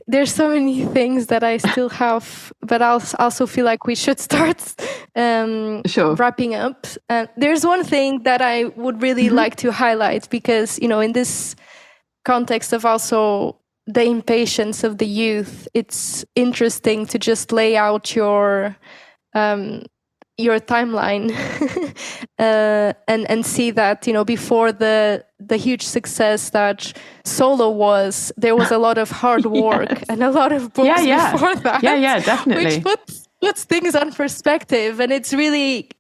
There's so many things that I still have, but I also feel like we should start wrapping up. There's one thing that I would really like to highlight, because, in this context of also the impatience of the youth, it's interesting to just lay out your timeline and see that, before the huge success that Solo was, there was a lot of hard work and a lot of books before that. Yeah, definitely. Which puts things on perspective, and it's really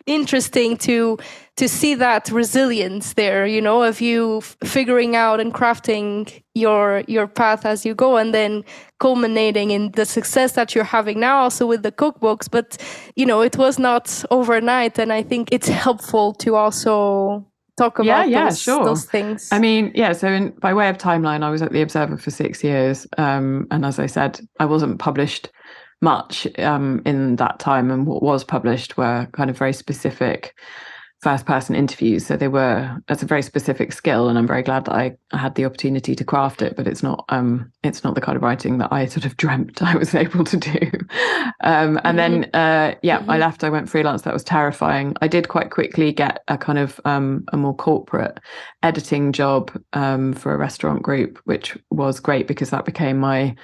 interesting to see that resilience there, of you figuring out and crafting your path as you go, and then culminating in the success that you're having now, also with the cookbooks. But it was not overnight, and I think it's helpful to also talk about those things. So by way of timeline, I was at the Observer for 6 years, and as I said, I wasn't published much in that time, and what was published were kind of very specific first-person interviews. So that's a very specific skill, and I'm very glad that I had the opportunity to craft it. But it's not the kind of writing that I sort of dreamt I was able to do. And then I left. I went freelance. That was terrifying. I did quite quickly get a kind of a more corporate editing job for a restaurant group, which was great, because that became my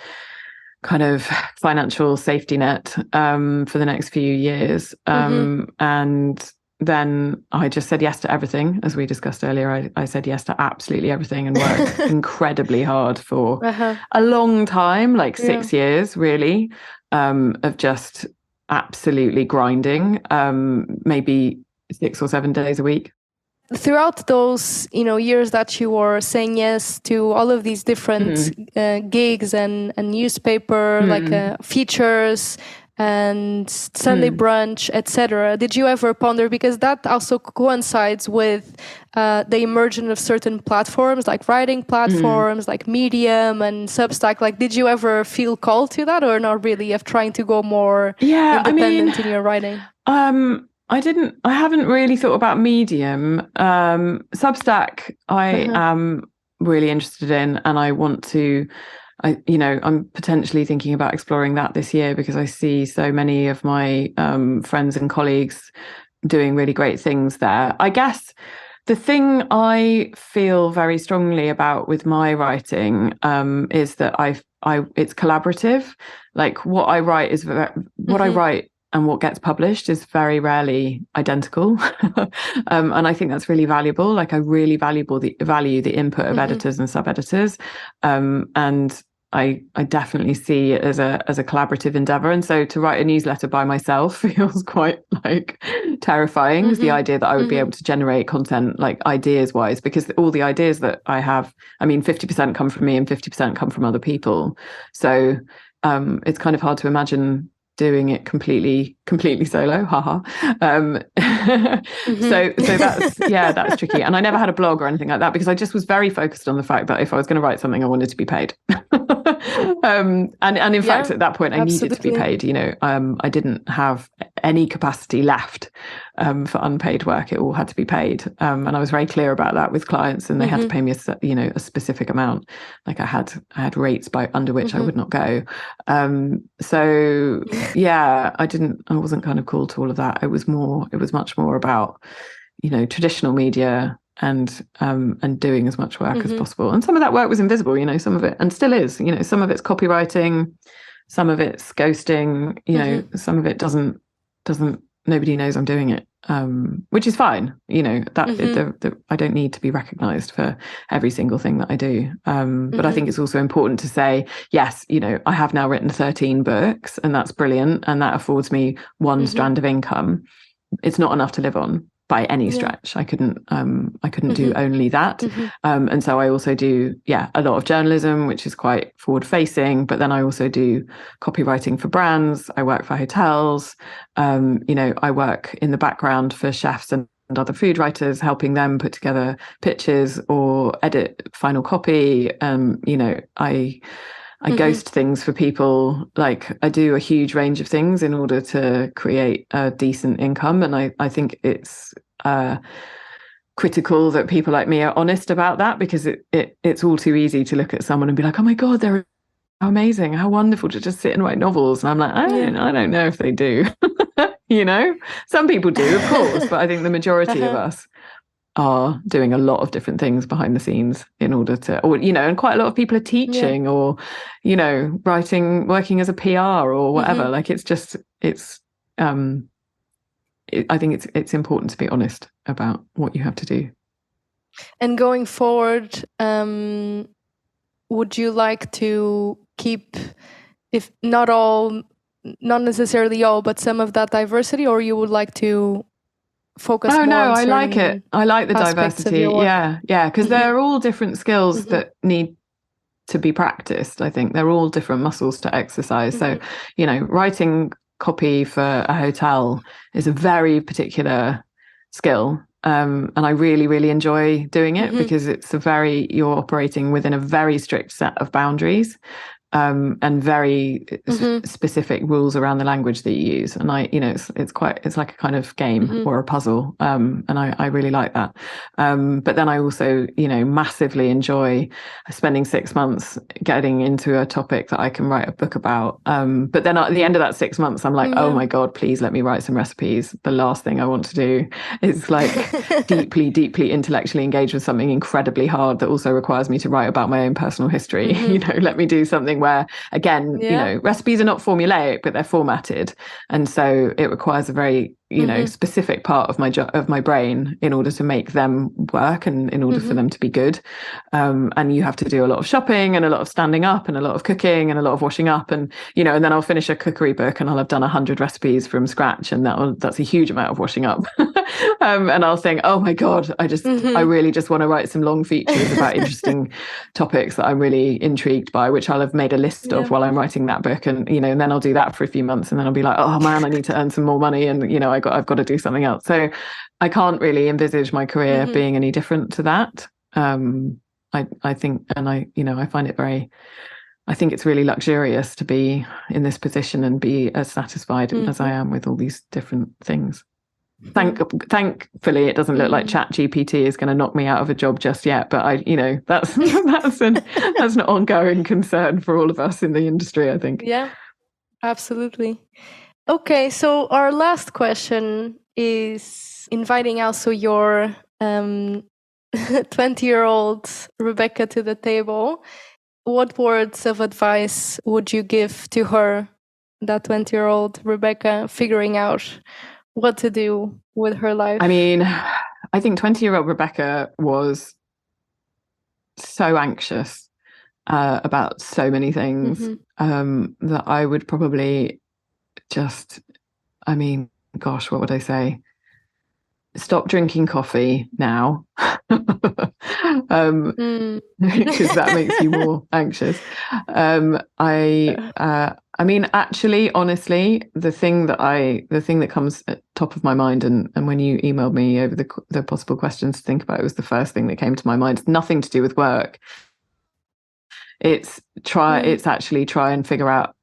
kind of financial safety net for the next few years. And then I just said yes to everything. As we discussed earlier, I said yes to absolutely everything, and worked incredibly hard for a long time, like 6 years really, of just absolutely grinding, maybe 6 or 7 days a week. Throughout those, years that you were saying yes to all of these different gigs and newspaper features, and Sunday brunch, etc. Did you ever ponder, because that also coincides with the emergence of certain platforms, like writing platforms, like Medium and Substack? Like, did you ever feel called to that, or not really, of trying to go more independent in your writing? I haven't really thought about Medium. Substack, I am really interested in, and I want to. I'm potentially thinking about exploring that this year, because I see so many of my friends and colleagues doing really great things there. I guess the thing I feel very strongly about with my writing is that it's collaborative. Like, what I write is what I write and what gets published is very rarely identical. And I think that's really valuable. Like, I really value the input of editors and sub-editors. And I definitely see it as a collaborative endeavor. And so to write a newsletter by myself feels quite like terrifying. Is the idea that I would be able to generate content, like, ideas wise, because all the ideas that I have, 50% come from me and 50% come from other people. So it's kind of hard to imagine doing it completely solo. Haha. So that's tricky. And I never had a blog or anything like that, because I just was very focused on the fact that if I was going to write something, I wanted to be paid. And in fact, at that point, I needed to be paid. I didn't have any capacity left for unpaid work. It all had to be paid. And I was very clear about that with clients, and they had to pay me a specific amount. Like, I had rates under which I would not go. So yeah, I wasn't kind of called to all of that. It was much more about, traditional media and doing as much work as possible. And some of that work was invisible, some of it, and still is, some of it's copywriting, some of it's ghosting, some of it doesn't, nobody knows I'm doing it. Which is fine, I don't need to be recognized for every single thing that I do. But I think it's also important to say, yes, I have now written 13 books, and that's brilliant, and that affords me one strand of income. It's not enough to live on by any stretch. I couldn't do only that. And so I also do, a lot of journalism, which is quite forward facing, but then I also do copywriting for brands. I work for hotels. I work in the background for chefs and other food writers, helping them put together pitches or edit final copy. I ghost things for people. Like, I do a huge range of things in order to create a decent income. And I think it's critical that people like me are honest about that, because it's all too easy to look at someone and be like, oh my God, they're amazing, how wonderful to just sit and write novels. And I'm like, I don't know if they do. Some people do, of course, but I think the majority of us are doing a lot of different things behind the scenes in order to, and quite a lot of people are teaching or, writing, working as a PR or whatever. Like, it's just, I think it's important to be honest about what you have to do. And going forward, would you like to keep, if not necessarily all, but some of that diversity, or you would like to focus more on I like it. I like the diversity. Yeah. Because they're all different skills that need to be practiced. I think they're all different muscles to exercise. So, writing copy for a hotel is a very particular skill. And I really, really enjoy doing it because you're operating within a very strict set of boundaries. And very specific rules around the language that you use. And it's like a kind of game or a puzzle. And I really like that. But then I also, massively enjoy spending 6 months getting into a topic that I can write a book about. But then at the end of that 6 months, I'm like, oh my God, please let me write some recipes. The last thing I want to do is like deeply, deeply intellectually engage with something incredibly hard that also requires me to write about my own personal history. Let me do something where, again, recipes are not formulaic, but they're formatted. And so it requires a very, specific part of my brain in order to make them work and in order for them to be good. And you have to do a lot of shopping and a lot of standing up and a lot of cooking and a lot of washing up. And, and then I'll finish a cookery book and I'll have done 100 recipes from scratch. And that's a huge amount of washing up. And I'll think, oh my God, I really just want to write some long features about interesting topics that I'm really intrigued by, which I'll have made a list of while I'm writing that book. And, and then I'll do that for a few months, and then I'll be like, oh man, I need to earn some more money. And, I've got to do something else. So I can't really envisage my career being any different to that. I think, and I find it I think it's really luxurious to be in this position and be as satisfied as I am with all these different things. Thankfully, it doesn't look like ChatGPT is going to knock me out of a job just yet. But that's an ongoing concern for all of us in the industry, I think. Yeah, absolutely. Okay, so our last question is inviting also your 20-year-old Rebecca to the table. What words of advice would you give to her, that 20-year-old Rebecca, figuring out what to do with her life? I mean, I think 20-year-old Rebecca was so anxious about so many things that I would probably just, gosh, what would I say? Stop drinking coffee now, because that makes you more anxious. Actually, honestly, the thing that comes at top of my mind, and when you emailed me over the possible questions to think about, it was the first thing that came to my mind. It's nothing to do with work. It's actually try and figure out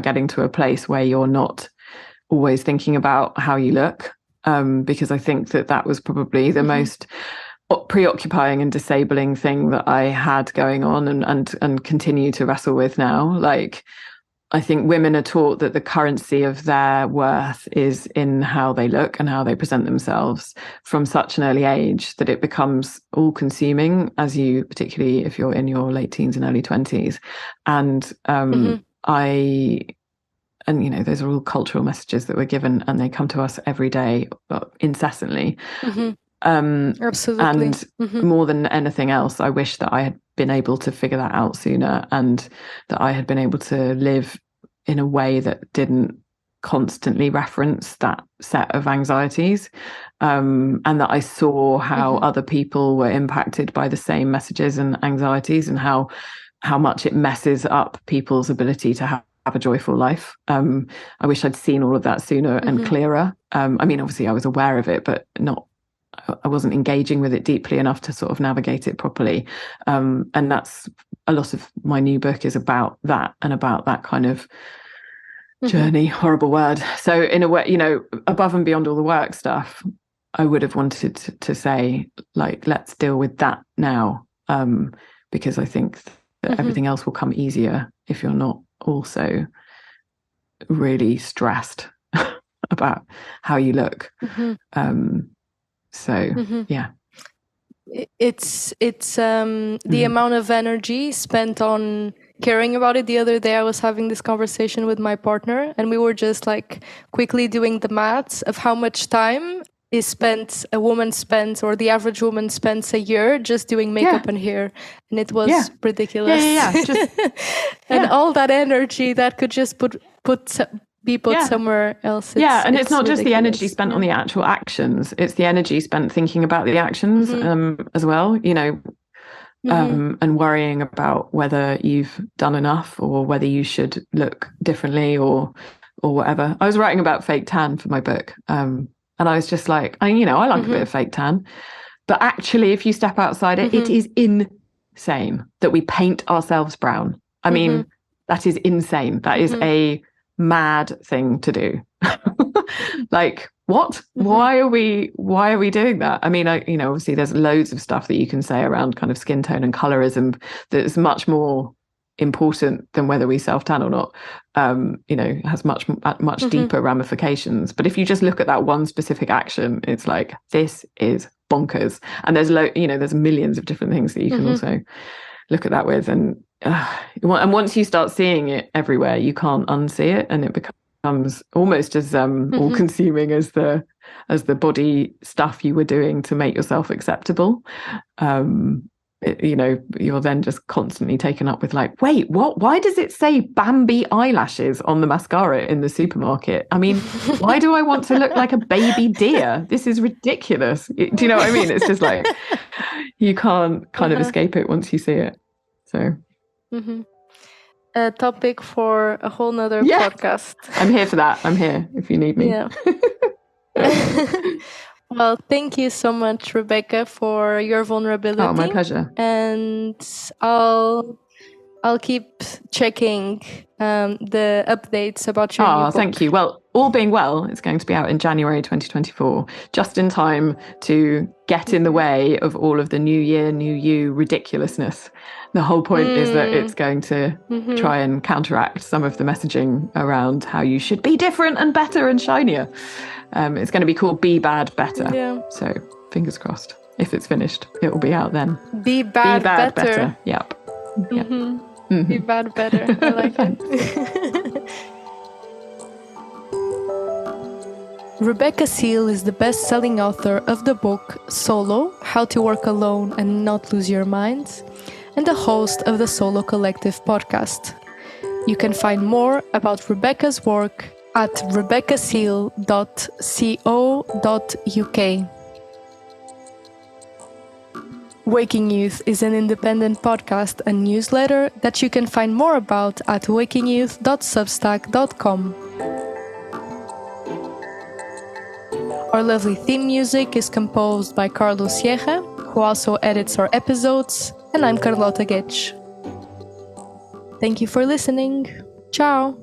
getting to a place where you're not always thinking about how you look. Because I think that was probably the most preoccupying and disabling thing that I had going on and continue to wrestle with now. Like, I think women are taught that the currency of their worth is in how they look and how they present themselves from such an early age that it becomes all consuming, particularly if you're in your late teens and early 20s. And those are all cultural messages that we're given, and they come to us every day, incessantly. Absolutely. And more than anything else, I wish that I had been able to figure that out sooner, and that I had been able to live in a way that didn't constantly reference that set of anxieties, and that I saw how other people were impacted by the same messages and anxieties, and how much it messes up people's ability to have a joyful life. I wish I'd seen all of that sooner and clearer. Obviously I was aware of it, but I wasn't engaging with it deeply enough to sort of navigate it properly. And that's a lot of my new book is about that, and about that kind of journey, horrible word. So in a way, above and beyond all the work stuff, I would have wanted to say, like, let's deal with that now. Because I think that everything else will come easier if you're not also really stressed about how you look. Yeah, it's the amount of energy spent on caring about it. The other day I was having this conversation with my partner, and we were just like quickly doing the maths of how much time a woman spends, or the average woman spends a year just doing makeup and hair, and it was ridiculous. And all that energy that could just be put somewhere else. And it's not just the energy spent on the actual actions; it's the energy spent thinking about the actions as well. And worrying about whether you've done enough, or whether you should look differently, or whatever. I was writing about fake tan for my book. And I was just like, I like a bit of fake tan. But actually, if you step outside it, it is insane that we paint ourselves brown. I mean, that is insane. That is a mad thing to do. Like, what? Why are we doing that? I mean, obviously there's loads of stuff that you can say around kind of skin tone and colorism that's much more important than whether we self-tan or not. Has much deeper ramifications. But if you just look at that one specific action, it's like, this is bonkers. And there's there's millions of different things that you can also look at that with. And once you start seeing it everywhere, you can't unsee it, and it becomes almost as all-consuming as the body stuff you were doing to make yourself acceptable. you're then just constantly taken up with like, wait, what? Why does it say Bambi eyelashes on the mascara in the supermarket? I mean, why do I want to look like a baby deer? This is ridiculous. Do you know what I mean? It's just like, you can't kind of escape it once you see it. So. A topic for a whole nother podcast. I'm here for that. I'm here if you need me. Yeah. Well, thank you so much, Rebecca, for your vulnerability. Oh, my pleasure. And I'll keep checking the updates about your new book. Thank you. Well, all being well, it's going to be out in January 2024, just in time to get in the way of all of the new year, new you ridiculousness. The whole point is that it's going to try and counteract some of the messaging around how you should be different and better and shinier. It's going to be called Be Bad Better. Yeah. So fingers crossed. If it's finished, it will be out then. Be Bad Better. Yep. Be Bad Better. I like it. Rebecca Seal is the best-selling author of the book Solo, How to Work Alone and Not Lose Your Mind, and the host of the Solo Collective podcast. You can find more about Rebecca's work at rebeccaseal.co.uk. Waking Youth is an independent podcast and newsletter that you can find more about at wakingyouth.substack.com. Our lovely theme music is composed by Carlos Sierra, who also edits our episodes, and I'm Carlota Guedes. Thank you for listening. Ciao!